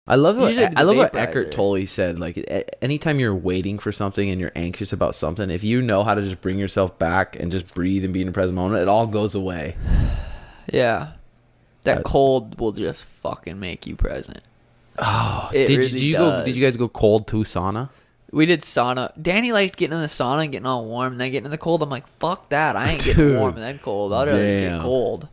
I love what Usually I do I the love what vaporizer. Eckhart Tolle said. Like anytime you're waiting for something and you're anxious about something, if you know how to just bring yourself back and just breathe and be in the present moment, it all goes away. Yeah. That Uh, cold will just fucking make you present. Oh, It did really you does. go? Did you guys go cold to sauna? We did sauna. Danny liked getting in the sauna and getting all warm, and then getting in the cold. I'm like, fuck that. I ain't getting Dude, warm and then cold. I'd rather just get damn. cold.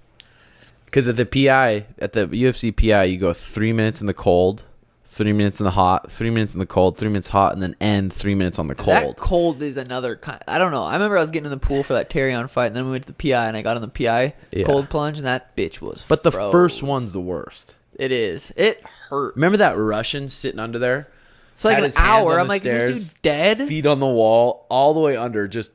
Because at the UFC PI, you go 3 minutes in the cold, 3 minutes in the hot, 3 minutes in the cold, 3 minutes hot, and then end 3 minutes on the cold. That cold is another kind. I don't know. I remember I was getting in the pool for that Terrion fight, and then we went to the PI, and I got in the PI Yeah. cold plunge, and that bitch was But the froze. first one's the worst. It is. It hurt. Remember that Russian sitting under there? For like Had an his hands hour. on I'm the like, is this stairs, dude dead? Feet on the wall, all the way under, just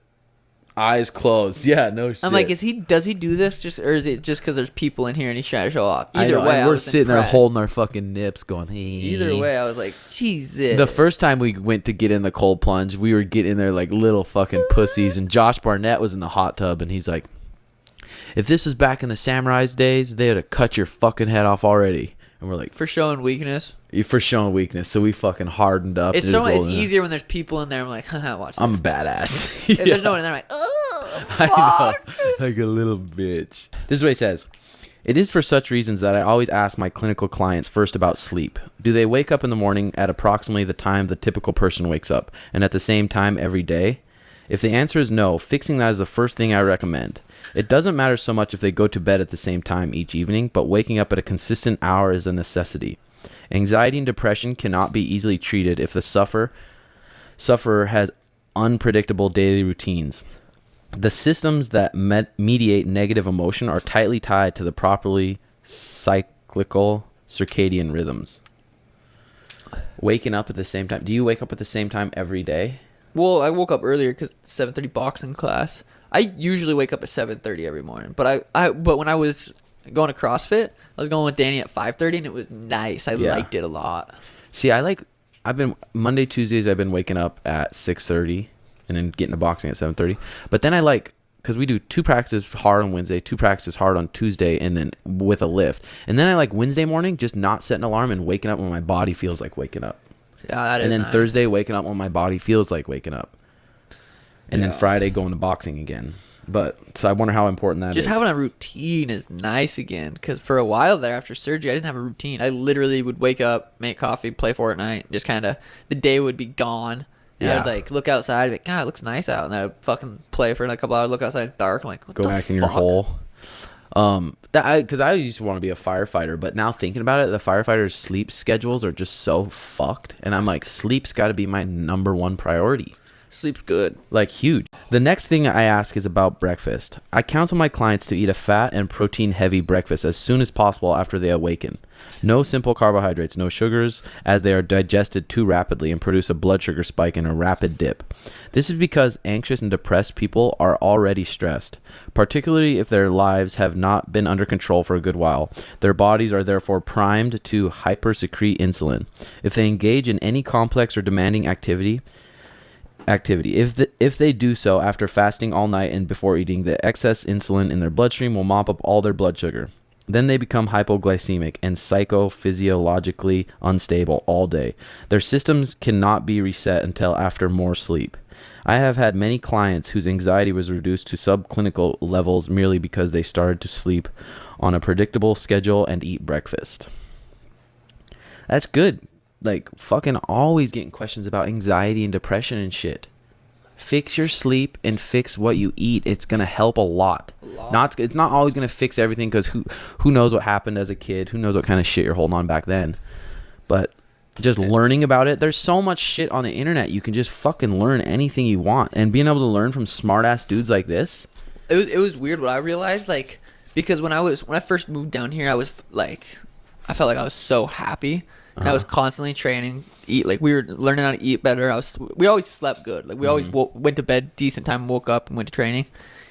eyes closed. Yeah, no shit. I'm like, does he do this just, or is it just because there's people in here and he's trying to show off? I Either know, way, and I we're was sitting there impressed. holding our fucking nips going, hey. Either way, I was like, Jesus. The first time we went to get in the cold plunge, we were getting in there like little fucking pussies, and Josh Barnett was in the hot tub, and he's like, if this was back in the Samurai's days, they would have cut your fucking head off already. And we're like, For showing weakness. for showing weakness. So we fucking hardened up. It's and so just it's rolled in. easier when there's people in there. I'm like, haha, watch this. I'm a badass. If Yeah. there's no one in there, I'm like, oh, I fuck. know, like a little bitch. This is what he says. It is for such reasons that I always ask my clinical clients first about sleep. Do they wake up in the morning at approximately the time the typical person wakes up, and at the same time every day? If the answer is no, fixing that is the first thing I recommend. It doesn't matter so much if they go to bed at the same time each evening, but waking up at a consistent hour is a necessity. Anxiety and depression cannot be easily treated if the sufferer has unpredictable daily routines. The systems that mediate negative emotion are tightly tied to the properly cyclical circadian rhythms. Waking up at the same time. Do you wake up at the same time every day? Well, I woke up earlier because 7:30 boxing class. I usually wake up at 7:30 every morning, but but when I was going to CrossFit, I was going with Danny at 5:30, and it was nice. I liked it a lot. See, I've been Monday, Tuesdays, I've been waking up at 6:30 and then getting to boxing at 7:30. But then because we do 2 practices hard on Wednesday, 2 practices hard on Tuesday, and then with a lift. And then I like Wednesday morning, just not setting an alarm and waking up when my body feels like waking up. Yeah, that is And then nice. Thursday, waking up when my body feels like waking up. And then Friday, going to boxing again. But so I wonder how important that is. Just having a routine is nice again, because for a while there after surgery, I didn't have a routine. I literally would wake up, make coffee, play Fortnite, just kind of, the day would be gone. And Yeah. I'd like look outside, be like, God, it looks nice out. And I'd fucking play for a couple hours, look outside, it's dark. I'm like, what Go the back fuck? in your hole. Because I used to want to be a firefighter, but now thinking about it, the firefighters' sleep schedules are just so fucked. And I'm like, sleep's got to be my number one priority. Sleep's good. Like huge. The next thing I ask is about breakfast. I counsel my clients to eat a fat and protein heavy breakfast as soon as possible after they awaken. No simple carbohydrates, no sugars, as they are digested too rapidly and produce a blood sugar spike and a rapid dip. This is because anxious and depressed people are already stressed, particularly if their lives have not been under control for a good while. Their bodies are therefore primed to hypersecrete insulin. If they engage in any complex or demanding activity, if they do so after fasting all night and before eating, the excess insulin in their bloodstream will mop up all their blood sugar. Then they become hypoglycemic and psychophysiologically unstable all day. Their systems cannot be reset until after more sleep. I have had many clients whose anxiety was reduced to subclinical levels merely because they started to sleep on a predictable schedule and eat breakfast. That's good. Like, fucking always getting questions about anxiety and depression and shit. Fix your sleep and fix what you eat. It's gonna help a lot. It's not always gonna fix everything, because who knows what happened as a kid? Who knows what kind of shit you're holding on back then? But just learning about it. There's so much shit on the internet. You can just fucking learn anything you want, and being able to learn from smart ass dudes like this. It was weird what I realized, like, because when I first moved down here, I was like, I felt like I was so happy. And I was constantly training, we were learning how to eat better. We always slept good. Like, we always went to bed decent time, woke up and went to training.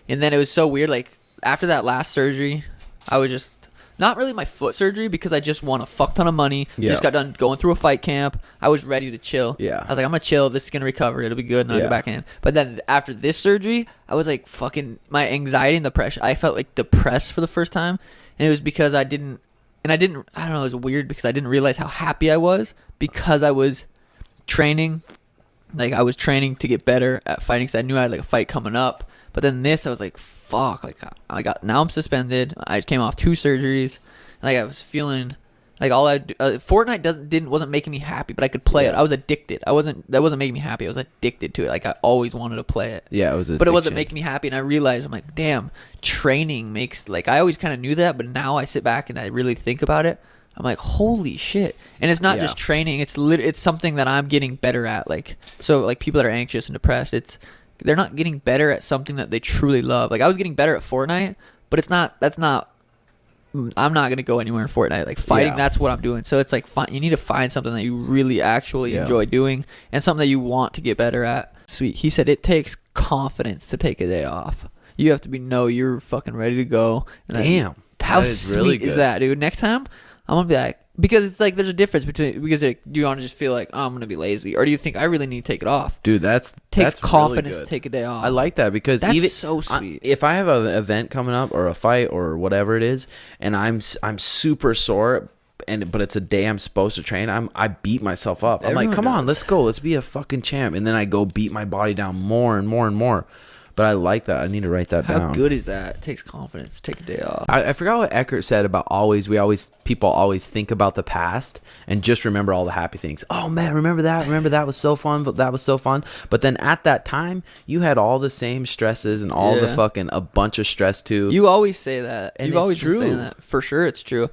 And then it was so weird. Like, after that last surgery, I was just, not really my foot surgery, because I just won a fuck ton of money. Yeah. Just got done going through a fight camp. I was ready to chill. Yeah. I was like, I'm going to chill. This is going to recover. It'll be good. And I'll Yeah. get back in. But then after this surgery, I was like, fucking, my anxiety and depression. I felt like depressed for the first time. And it was because I didn't and I don't know, it was weird because I didn't realize how happy I was because I was training. Like, I was training to get better at fighting because I knew I had like a fight coming up. But then this, I was like, fuck, like now I'm suspended. I came off 2 surgeries. Like, I was feeling like Fortnite wasn't making me happy, but I could play it. I was addicted. That wasn't making me happy. I was addicted to it. Like, I always wanted to play it. Yeah, it was addiction. But it wasn't making me happy, and I realized, I'm like, damn, training makes, like, I always kind of knew that, but now I sit back and I really think about it. I'm like, holy shit. And it's not just training, it's something that I'm getting better at. Like, so like people that are anxious and depressed, they're not getting better at something that they truly love. Like, I was getting better at Fortnite, but I'm not going to go anywhere in Fortnite. Like, fighting, that's what I'm doing. So it's like, you need to find something that you really actually enjoy doing and something that you want to get better at. Sweet. He said it takes confidence to take a day off. You have to you're fucking ready to go. And damn. How sweet really is that, dude? Next time, I'm going to be like, because it's like there's a difference between, because do you want to just feel like, oh, I'm going to be lazy, or do you think I really need to take it off? Dude, that's confidence really to take a day off. I like that, because that's so sweet. If I have an event coming up or a fight or whatever it is, and I'm super sore, but it's a day I'm supposed to train, I beat myself up. I'm like, come on, let's go, let's be a fucking champ, and then I go beat my body down more and more and more. But I like that. I need to write that down. How good is that? It takes confidence to take a day off. I forgot what Eckert said about people always think about the past and just remember all the happy things. Oh man, remember that was so fun, but that was so fun. But then at that time, you had all the same stresses and all the fucking a bunch of stress too. You always say that. And You've always true. been saying that. For sure, it's true.